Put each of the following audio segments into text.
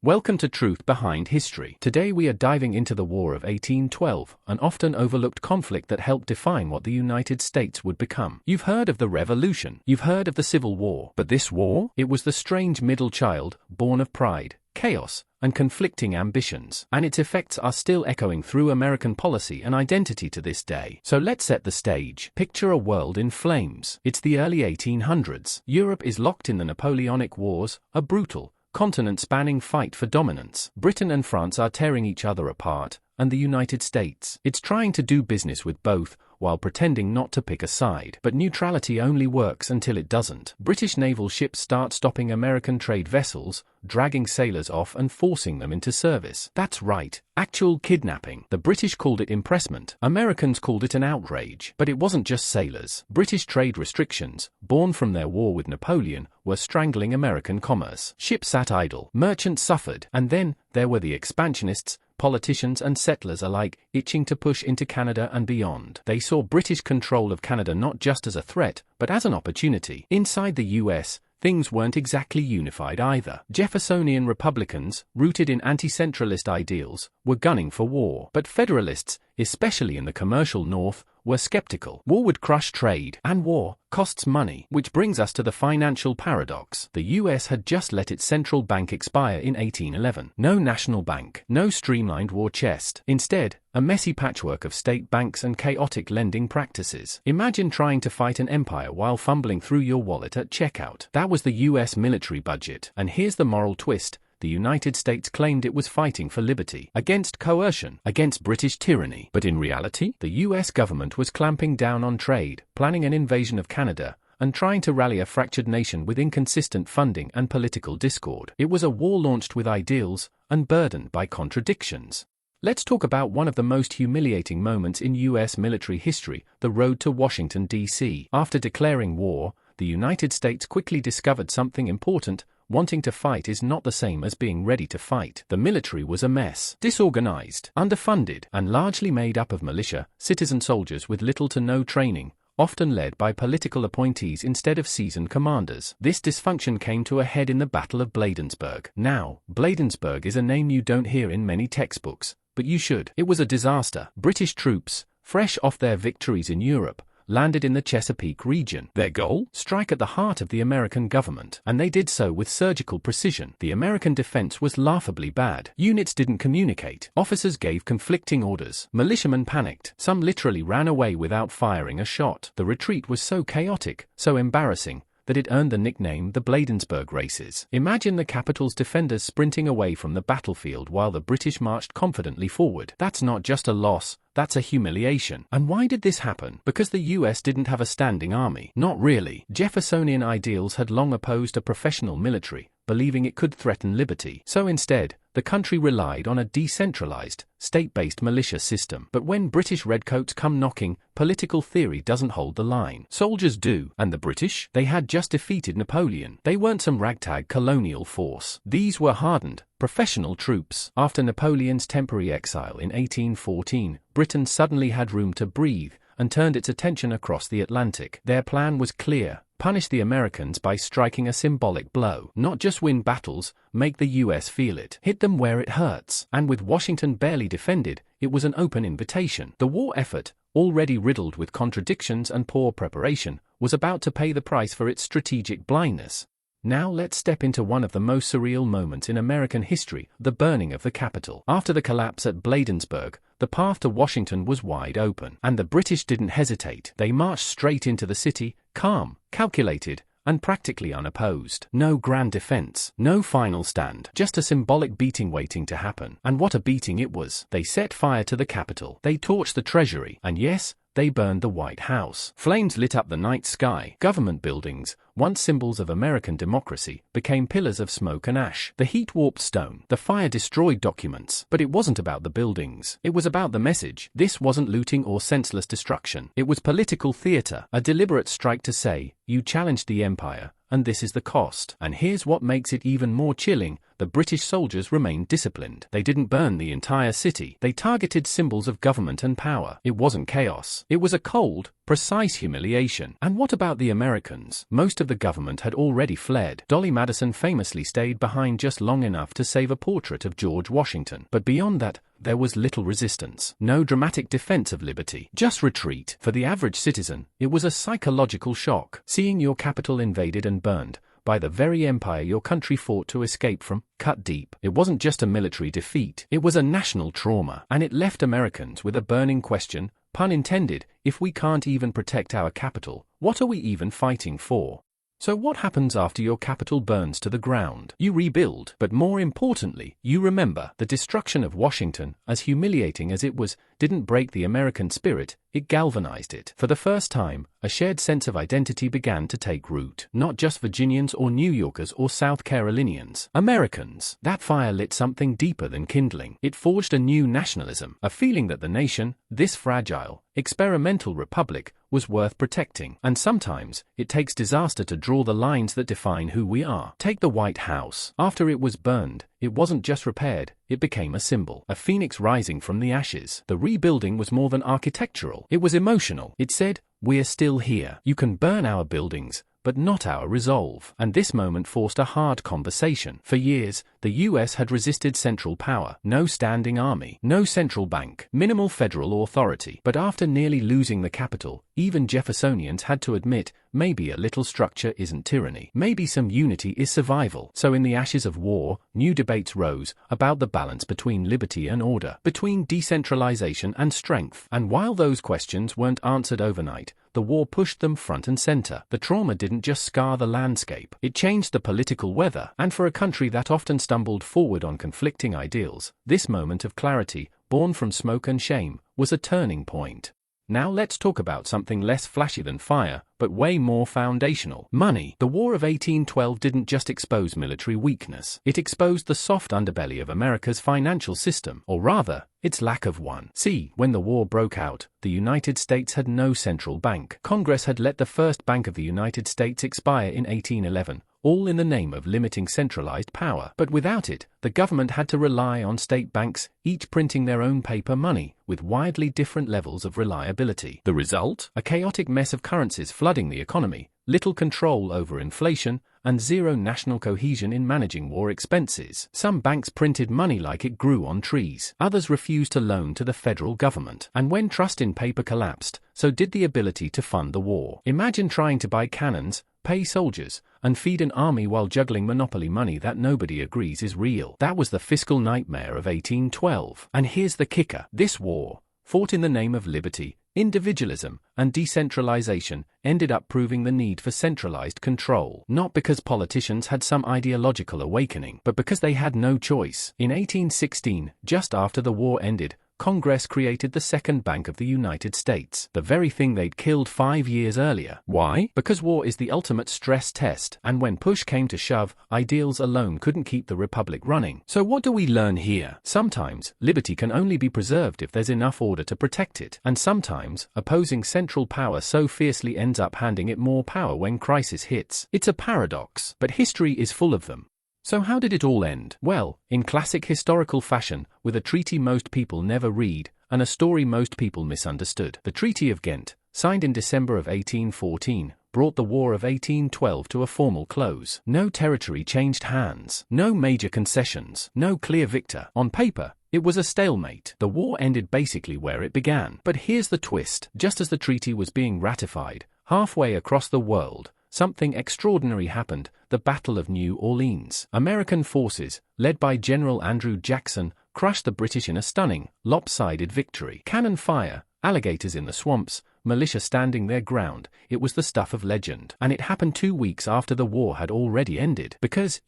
Welcome to Truth Behind History. Today we are diving into the War of 1812, an often overlooked conflict that helped define what the United States would become. You've heard of the Revolution, you've heard of the Civil War, but this war? It was the strange middle child, born of pride, chaos, and conflicting ambitions, and its effects are still echoing through American policy and identity to this day. So let's set the stage. Picture a world in flames. It's the early 1800s. Europe is locked in the Napoleonic Wars, a brutal, continent-spanning fight for dominance. Britain and France are tearing each other apart, and the United States, it's trying to do business with both, while pretending not to pick a side. But neutrality only works until it doesn't. British naval ships start stopping American trade vessels, dragging sailors off and forcing them into service. That's right, actual kidnapping. The British called it impressment. Americans called it an outrage. But it wasn't just sailors. British trade restrictions, born from their war with Napoleon, were strangling American commerce. Ships sat idle, merchants suffered, and then there were the expansionists, politicians and settlers alike, itching to push into Canada and beyond. They saw British control of Canada not just as a threat, but as an opportunity. Inside the US, things weren't exactly unified either. Jeffersonian Republicans, rooted in anti-centralist ideals, were gunning for war. But Federalists, especially in the commercial North, were skeptical. War would crush trade, and war costs money. Which brings us to the financial paradox. The US had just let its central bank expire in 1811. No national bank, no streamlined war chest. Instead, a messy patchwork of state banks and chaotic lending practices. Imagine trying to fight an empire while fumbling through your wallet at checkout. That was the US military budget. And here's the moral twist. The United States claimed it was fighting for liberty, against coercion, against British tyranny. But in reality, the US government was clamping down on trade, planning an invasion of Canada, and trying to rally a fractured nation with inconsistent funding and political discord. It was a war launched with ideals, and burdened by contradictions. Let's talk about one of the most humiliating moments in US military history, the road to Washington, D.C. After declaring war, the United States quickly discovered something important. Wanting to fight is not the same as being ready to fight. The military was a mess, disorganized, underfunded, and largely made up of militia, citizen soldiers with little to no training, often led by political appointees instead of seasoned commanders. This dysfunction came to a head in the Battle of Bladensburg. Now, Bladensburg is a name you don't hear in many textbooks, but you should. It was a disaster. British troops, fresh off their victories in Europe, landed in the Chesapeake region. Their goal? Strike at the heart of the American government. And they did so with surgical precision. The American defense was laughably bad. Units didn't communicate. Officers gave conflicting orders. Militiamen panicked. Some literally ran away without firing a shot. The retreat was so chaotic, so embarrassing, that it earned the nickname the Bladensburg Races. Imagine the capital's defenders sprinting away from the battlefield while the British marched confidently forward. That's not just a loss, that's a humiliation. And why did this happen? Because the US didn't have a standing army? Not really. Jeffersonian ideals had long opposed a professional military, believing it could threaten liberty. So instead, the country relied on a decentralized, state-based militia system. But when British redcoats come knocking, political theory doesn't hold the line. Soldiers do. And the British? They had just defeated Napoleon. They weren't some ragtag colonial force. These were hardened, professional troops. After Napoleon's temporary exile in 1814, Britain suddenly had room to breathe, and turned its attention across the Atlantic. Their plan was clear. Punish the Americans by striking a symbolic blow. Not just win battles, make the US feel it. Hit them where it hurts. And with Washington barely defended, it was an open invitation. The war effort, already riddled with contradictions and poor preparation, was about to pay the price for its strategic blindness. Now let's step into one of the most surreal moments in American history, the burning of the Capitol. After the collapse at Bladensburg, the path to Washington was wide open. And the British didn't hesitate. They marched straight into the city, calm, calculated, and practically unopposed. No grand defense, no final stand, just a symbolic beating waiting to happen. And what a beating it was. They set fire to the Capitol. They torched the Treasury. And yes, they burned the White House. Flames lit up the night sky. Government buildings, once symbols of American democracy, became pillars of smoke and ash. The heat warped stone. The fire destroyed documents. But it wasn't about the buildings. It was about the message. This wasn't looting or senseless destruction. It was political theater, a deliberate strike to say, you challenged the empire, and this is the cost. And here's what makes it even more chilling. The British soldiers remained disciplined. They didn't burn the entire city. They targeted symbols of government and power. It wasn't chaos. It was a cold, precise humiliation. And what about the Americans? Most of the government had already fled. Dolly Madison famously stayed behind just long enough to save a portrait of George Washington. But beyond that, there was little resistance. No dramatic defense of liberty. Just retreat. For the average citizen, it was a psychological shock. Seeing your capital invaded and burned by the very empire your country fought to escape from, cut deep. It wasn't just a military defeat. It was a national trauma. And it left Americans with a burning question, pun intended: if we can't even protect our capital, what are we even fighting for? So what happens after your capital burns to the ground? You rebuild, but more importantly, you remember. The destruction of Washington, as humiliating as it was, didn't break the American spirit, it galvanized it. For the first time, a shared sense of identity began to take root. Not just Virginians or New Yorkers or South Carolinians. Americans. That fire lit something deeper than kindling. It forged a new nationalism, a feeling that the nation, this fragile, experimental republic, was worth protecting. And sometimes, it takes disaster to draw the lines that define who we are. Take the White House. After it was burned, it wasn't just repaired, it became a symbol. A phoenix rising from the ashes. The rebuilding was more than architectural. It was emotional. It said, "We're still here. You can burn our buildings, but not our resolve." And this moment forced a hard conversation. For years, the US had resisted central power. No standing army, no central bank, minimal federal authority. But after nearly losing the capital, even Jeffersonians had to admit, maybe a little structure isn't tyranny. Maybe some unity is survival. So in the ashes of war, new debates rose about the balance between liberty and order, between decentralization and strength. And while those questions weren't answered overnight, the war pushed them front and center. The trauma didn't just scar the landscape, it changed the political weather. And for a country that often stumbled forward on conflicting ideals, this moment of clarity, born from smoke and shame, was a turning point. Now let's talk about something less flashy than fire, but way more foundational. Money. The War of 1812 didn't just expose military weakness. It exposed the soft underbelly of America's financial system, or rather, its lack of one. See, when the war broke out, the United States had no central bank. Congress had let the first Bank of the United States expire in 1811. All in the name of limiting centralized power. But without it, the government had to rely on state banks, each printing their own paper money, with widely different levels of reliability. The result? A chaotic mess of currencies flooding the economy, little control over inflation, and zero national cohesion in managing war expenses. Some banks printed money like it grew on trees. Others refused to loan to the federal government. And when trust in paper collapsed, so did the ability to fund the war. Imagine trying to buy cannons, pay soldiers, and feed an army while juggling monopoly money that nobody agrees is real. That was the fiscal nightmare of 1812. And here's the kicker. This war, fought in the name of liberty, individualism, and decentralization, ended up proving the need for centralized control. Not because politicians had some ideological awakening, but because they had no choice. In 1816, just after the war ended, Congress created the Second Bank of the United States, the very thing they'd killed 5 years earlier. Why? Because war is the ultimate stress test, and when push came to shove, ideals alone couldn't keep the republic running. So what do we learn here? Sometimes, liberty can only be preserved if there's enough order to protect it, and sometimes, opposing central power so fiercely ends up handing it more power when crisis hits. It's a paradox, but history is full of them. So how did it all end? Well, in classic historical fashion, with a treaty most people never read, and a story most people misunderstood. The Treaty of Ghent, signed in December of 1814, brought the War of 1812 to a formal close. No territory changed hands, no major concessions, no clear victor. On paper, it was a stalemate. The war ended basically where it began. But here's the twist. Just as the treaty was being ratified, halfway across the world, something extraordinary happened, the Battle of New Orleans. American forces, led by General Andrew Jackson, crushed the British in a stunning, lopsided victory. Cannon fire, alligators in the swamps, militia standing their ground, it was the stuff of legend. And it happened 2 weeks after the war had already ended. Because,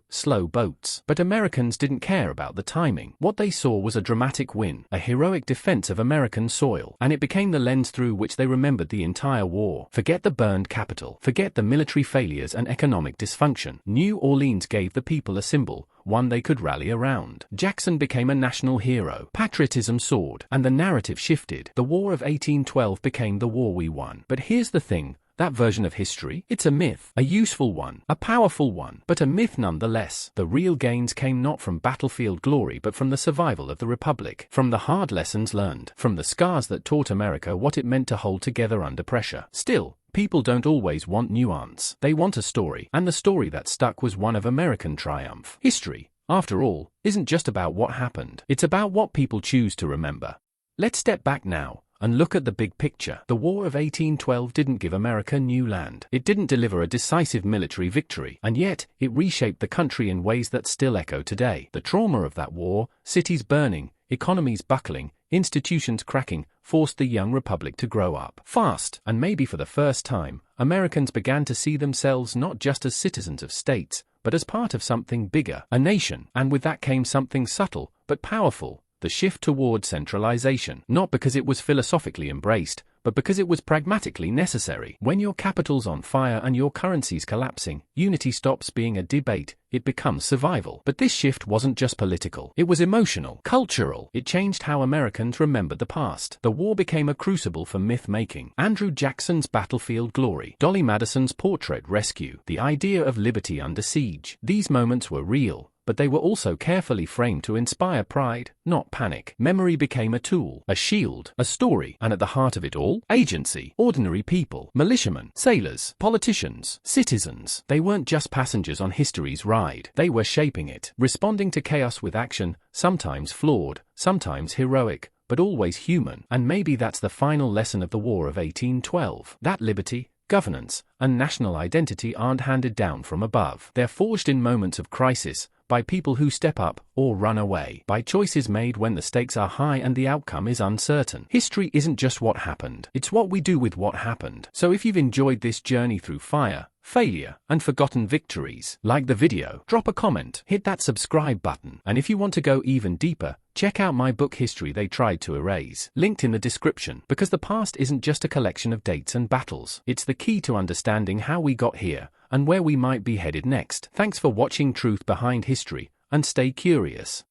slow boats. But Americans didn't care about the timing. What they saw was a dramatic win, a heroic defense of American soil. And it became the lens through which they remembered the entire war. Forget the burned capital. Forget the military failures and economic dysfunction. New Orleans gave the people a symbol, one they could rally around. Jackson became a national hero. Patriotism soared, and the narrative shifted. The War of 1812 became the war we won. But here's the thing, That version of history? It's a myth, a useful one, a powerful one, but a myth nonetheless. The real gains came not from battlefield glory but from the survival of the Republic, from the hard lessons learned, from the scars that taught America what it meant to hold together under pressure. Still, people don't always want nuance. They want a story, and the story that stuck was one of American triumph. History, after all, isn't just about what happened. It's about what people choose to remember. Let's step back now and look at the big picture. The War of 1812 didn't give America new land. It didn't deliver a decisive military victory, and yet it reshaped the country in ways that still echo today. The trauma of that war, cities burning, economies buckling, institutions cracking, forced the young republic to grow up fast. And maybe for the first time, Americans began to see themselves not just as citizens of states, but as part of something bigger, a nation. And with that came something subtle, but powerful: the shift toward centralization. Not because it was philosophically embraced, but because it was pragmatically necessary. When your capital's on fire and your currency's collapsing, unity stops being a debate, it becomes survival. But this shift wasn't just political. It was emotional, cultural. It changed how Americans remembered the past. The war became a crucible for myth-making. Andrew Jackson's battlefield glory, Dolly Madison's portrait rescue, the idea of liberty under siege. These moments were real, but they were also carefully framed to inspire pride, not panic. Memory became a tool, a shield, a story, and at the heart of it all, agency. Ordinary people, militiamen, sailors, politicians, citizens. They weren't just passengers on history's ride. They were shaping it, responding to chaos with action, sometimes flawed, sometimes heroic, but always human. And maybe that's the final lesson of the War of 1812. That liberty, governance, and national identity aren't handed down from above. They're forged in moments of crisis, by people who step up or run away, by choices made when the stakes are high and the outcome is uncertain. History isn't just what happened, it's what we do with what happened. So if you've enjoyed this journey through fire, failure, and forgotten victories, like the video, drop a comment, hit that subscribe button, and if you want to go even deeper, check out my book History They Tried to Erase, linked in the description, because the past isn't just a collection of dates and battles. It's the key to understanding how we got here, and where we might be headed next. Thanks for watching Truth Behind History, and stay curious.